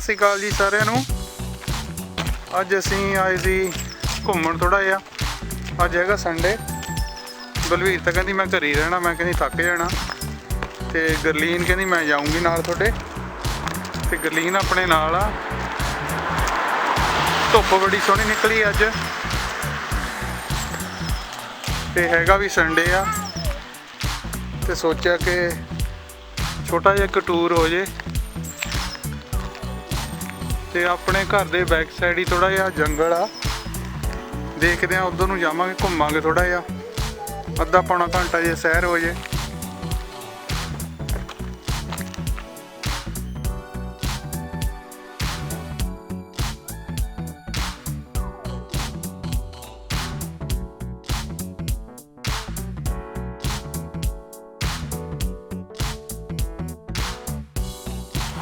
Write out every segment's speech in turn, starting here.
सत श्री अकाल जी सारिਆਂ ਨੂੰ। ਅੱਜ ਅਸੀਂ ਆਏ ਸੀ ਘੁੰਮਣ ਥੋੜਾ ਜਿਹਾ। ਅੱਜ ਹੈਗਾ ਸੰਡੇ। ਬਲਵੀਰ ਤਾਂ ਕਹਿੰਦੀ ਮੈਂ ਘਰ ਹੀ ਰਹਿਣਾ, ਮੈਂ ਕਹਿੰਦੀ ਥੱਕ ਜਾਣਾ। ਤੇ ਗਰਲੀਨ ਕਹਿੰਦੀ ਮੈਂ ਜਾਊਂਗੀ ਨਾਲ ਤੁਹਾਡੇ। ਤੇ ਗਰਲੀਨ ਆਪਣੇ ਨਾਲ ਆ। ਧੁੱਪ ਬੜੀ ਸੋਹਣੀ ਨਿਕਲੀ ਅੱਜ ਤੇ ਹੈਗਾ ਵੀ ਸੰਡੇ ਆ। ਤੇ ਸੋਚਿਆ ਕਿ ਛੋਟਾ ਜਿਹਾ ਇੱਕ ਟੂਰ ਹੋ ਜੇ। ਤੇ ਆਪਣੇ घर ਦੇ बैक साइड ही थोड़ा जिहा जंगल आ, देखते हैं उधर नूं जावांगे, घुमांगे थोड़ा जिहा, अद्धा पौना घंटा जे सैर हो जे।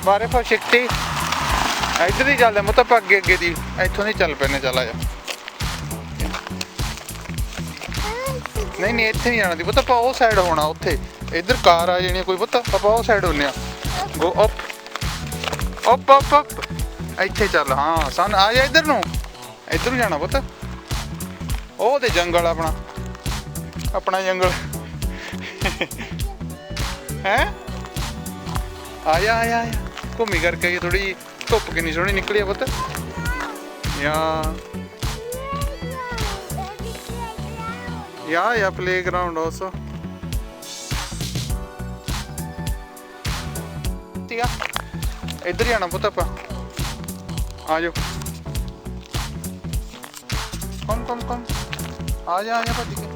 beautifull शिकती इधर ही चलते मतलब आप अगे अगे दी इतों नहीं चल पैने। चल आजा। नहीं नहीं इतने नहीं जाना दी पता, आप उस साइड होना, उत्थे इधर कार आ जानी कोई पता, आप उस साइड होने go up up up up इत्थे चल। हाँ सन आ जा इधर नूं, इधर नूं जाना पता। ओ ते जंगल अपना अपना जंगल है। आ जा आ जा घूमी करके थोड़ी धुप कितनी सोहनी निकली है पुत। या प्ले ग्राउंड ऑल्सो। इधर ही आना पुत, आप आ जाओ। कौन आ जा भज के।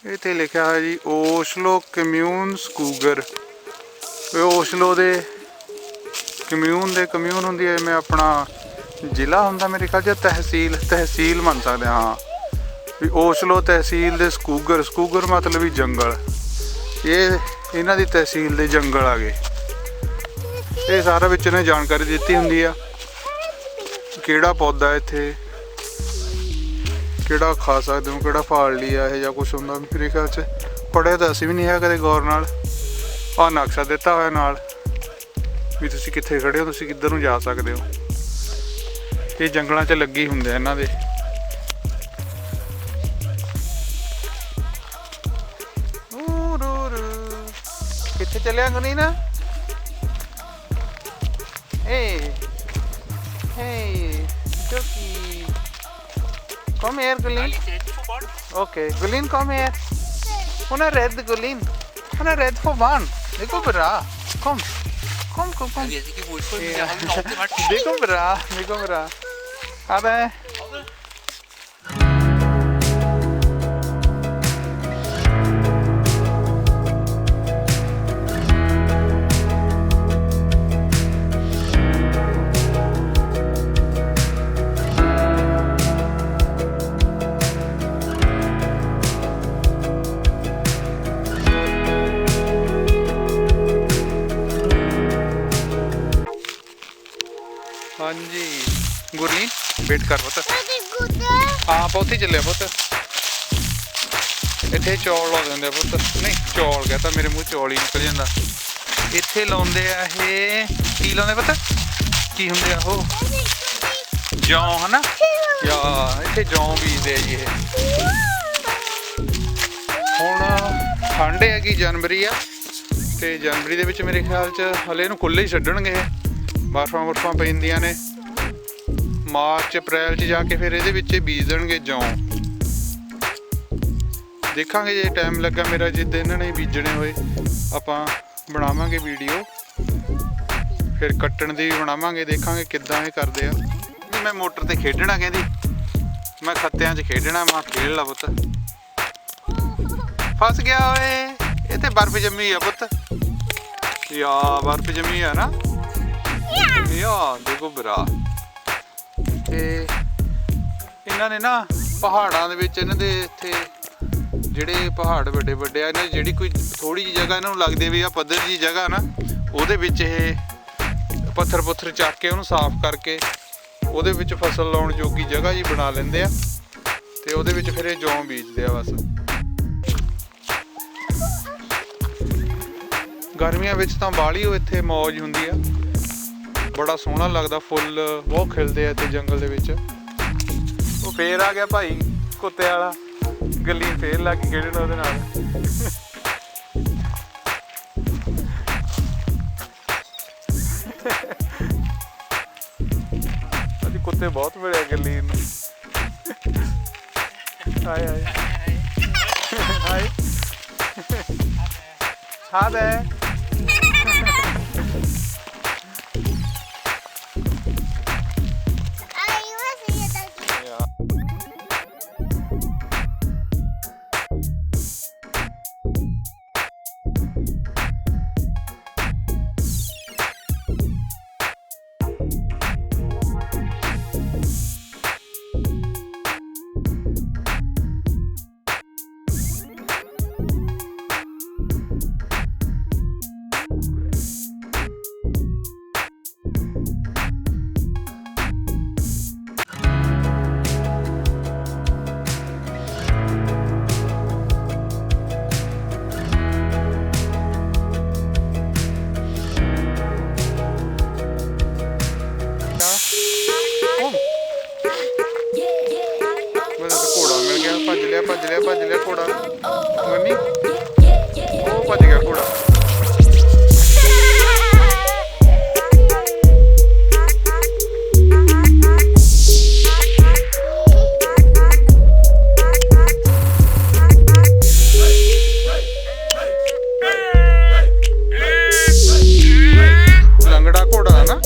इत्थे लिखा है जी ओशलो कम्यून स्कूगर। ओशलो दे कम्यून होंदी है, मैं अपना जिला होंदा मेरे ख्याल च तहसील मन सकते। हाँ भी ओशलो तहसील दे स्कूगर मतलब भी जंगल। ये इन्हां दी तहसील दे जंगल आ गए। ये सारा विच इन्हें जानकारी दी हुंदी आ, किहड़ा पौधा इत्थे किहड़ा खा सकते हो, किहड़ा फाड़ लिया है या कुछ होंदा। मेरे ख्याल च पढ़िया तो असीं भी नहीं है कदे गौर नाल। आ नक्शा दिता होया नाल भी तुसीं कित्थे खड़े हो, तुसीं किधर नूं जा सकदे हो। ये जंगलों च लगे हुंदे इन्हां दे। चलिया Guleen Come here, Gulin. Okay, Gulin, come here. Una red, Gulin. Una red for one. Dekho bra. Come. Come. Dekho bra. Ada. हाँ जी गुरलीन वेट कर पुत हाँ आप उत्थे चले पुत इत्थे चौल ला देंगे पुत नहीं चौल कहता मेरे मूँह चौल ही निकल जाता इत्थे लाउंदे आ की लाउंदे पुत की हुंदे आ ओह जौ है ना या इत्थे जौ बीजदे आ जी ये हुण ठंड है कि जनवरी आ ते जनवरी दे विच मेरे ख्याल च हले इहनूं खुले ही छड्डणगे बर्फां बुरफां पैंदियां ने मार्च अप्रैल च जाके फिर ये बीज देंगे जौ देखांगे जे टाइम लगा मेरा जिद्दां इन्होंने बीजने होए आपां बनावांगे वीडियो फिर कट्टण दी भी बनावांगे देखांगे किद्दां ये करदे आ मैं मोटर ते खेडना कहंदी मैं खत्तियां च खेडना मैं खेल ला पुत्त फस गया ओए ये ते बर्फ जम्मी आ पुत्त या बर्फ जम्मी है ना यार देखो भरा ते इन्हां ने ना पहाड़ां दे विच इन्हां दे इत्थे जिहड़े पहाड़ वड्डे वड्डे आ इन्हां जिहड़ी कोई थोड़ी जी जगह इन्हां नूं लगदी भी आ पद्धर जी जगह ना ਉਹਦੇ ਵਿੱਚ ਇਹ ਪੱਥਰ ਪੁੱਥਰ ਚੱਕ ਕੇ ਉਹਨੂੰ ਸਾਫ਼ ਕਰਕੇ ਉਹਦੇ ਵਿੱਚ ਫਸਲ ਲਾਉਣ ਜੋਗੀ ਜਗ੍ਹਾ ਜੀ ਬਣਾ ਲੈਂਦੇ ਆ ਤੇ ਉਹਦੇ ਵਿੱਚ ਫਿਰ ਇਹ ਜੌਂ ਬੀਜਦੇ ਆ ਬਸ ਗਰਮੀਆਂ ਵਿੱਚ ਤਾਂ ਬਾਹਲੀ ਉਹ ਇੱਥੇ ਮੌਜ ਹੁੰਦੀ ਆ बड़ा सोहना लगता फुल बहुत खिलते हैं इतने जंगल के विच वो फिर आ गया भाई कुत्ते वाला गली फिर लग गई खेडण उहदे नाल अभी कुत्ते बहुत मिले गली हाय हाँ दे भज लिया घोड़ा मनी वो भज गया घोड़ा लंगड़ा घोड़ा है ना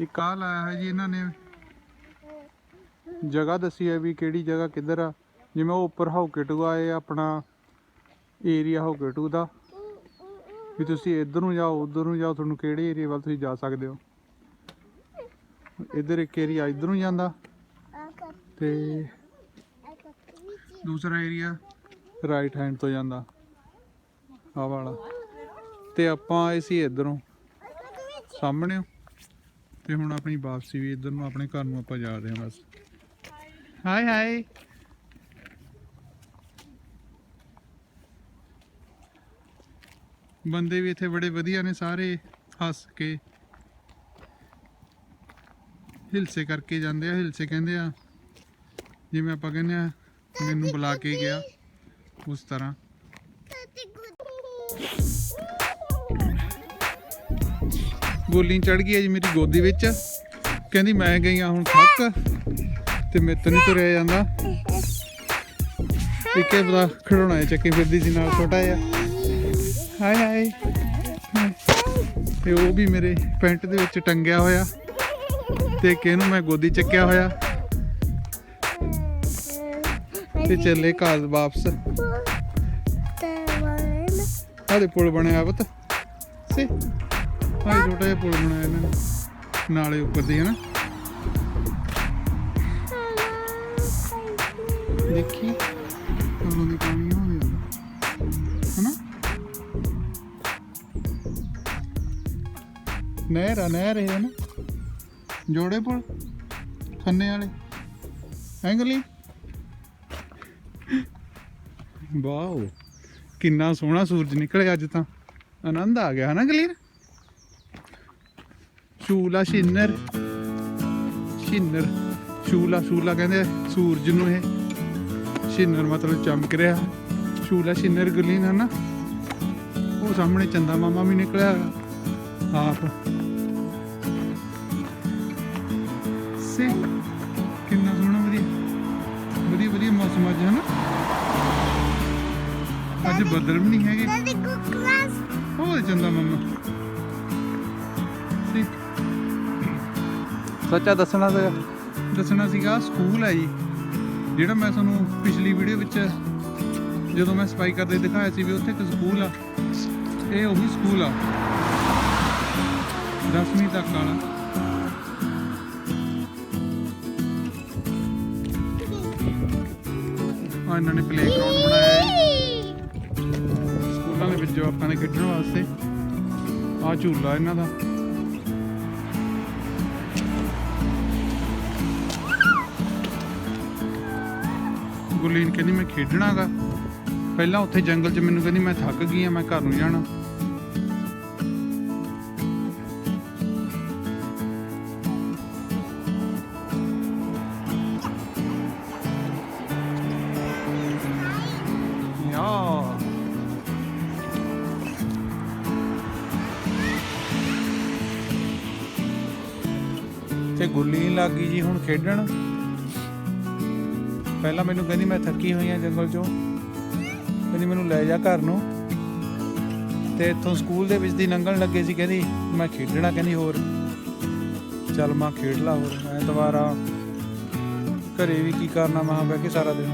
एक आ लाया है जी इन्होंने जगह दसी है भी केड़ी जगह किधर आ जिवें वो उपर हौके टू आए अपना एरिया हौके टू का भी तुसी इधर नूं जाओ उधर नूं जाओ तुहानूं किहड़े एरिया वाल तुसी जा सकदे हो। इधर एक एरिया इधर नूं जांदा ते दूसरा एरिया राइट हैंड तो जांदा आ वाला ते आपां आए सी इधरों सामने ते हुण अपनी वापसी भी इधर नूं अपने घर नूं आपां जा रहे हैं बस। हाय हाय बंदे भी इत्थे बड़े वधिया ने सारे हस के हिलसे करके जाते हैं। हिलसे कहते हैं जिवें आपां कहने आ मैनूं बुला के गया उस तरह। गोली चढ़ गई है जी मेरी गोदी विच कहंदी मैं गई हुण थक ते मेरे तो नहीं तुरिया जांदा। एक पता खिडौना चक्की फिरदी सी नाल छोटा जिहा। हाय हाय ते वो भी मेरे पैंट दे विच टंगिया होया ते किहनूं मैं गोदी चक्किया होया ते चले घर वापस। आदे पुल बनया पुत से हाय छोटा जिहा पुल बनाया इन्होंने नाले उपर दी है ना देखी पुलों दी पानी हो गया है ना। नहर है ना जोड़े पुल खन्ने वाले एंगली। वाह किन्ना सोहना सूरज निकले अज तो आनंद आ गया है ना गलीर। शूला शिन्नर शिन्नर शूला शूला कहते सूरज नूं ये शिन्नर मतलब चमक रहा। शूला शिन्नर गलीन है ना। वो सामने चंदा मामा भी निकलिया आप से किन्ना सोहना वधिया वधिया वधिया मौसम अज है ना। अज बदल भी नहीं है चंदा मामा सच्चा दसना सीगा स्कूल है जी जिहड़ा मैं तुहानूं पिछली वीडियो विच जदों मैं सफाई करदे दिखाया सी भी उत्थे एक स्कूल आ। ये उही स्कूल आ 10वीं तक वाला। इन्होंने प्ले ग्राउंड बनाया स्कूलों के जवाकों के खेडण वास्ते। आ झूला इन्हां दा गुरलीन कहती मैं खेडना गा पहला उत्थे जंगल च मैनूं कहती मैं थक गई हाँ मैं घर नूं जाना। ते गुरलीन लग गई जी हुण खेडण। पहला मैनू कहती मैं थकी हुई हाँ जंगल चों कहती मैनू लै जा घर नूं ते इत्थों स्कूल दे विच दी लंघण लगे सी कहती मैं खेडना कहती होर चल मां खेड ला होर ऐतवार आ घरे भी की करना मां बह के सारा दिन।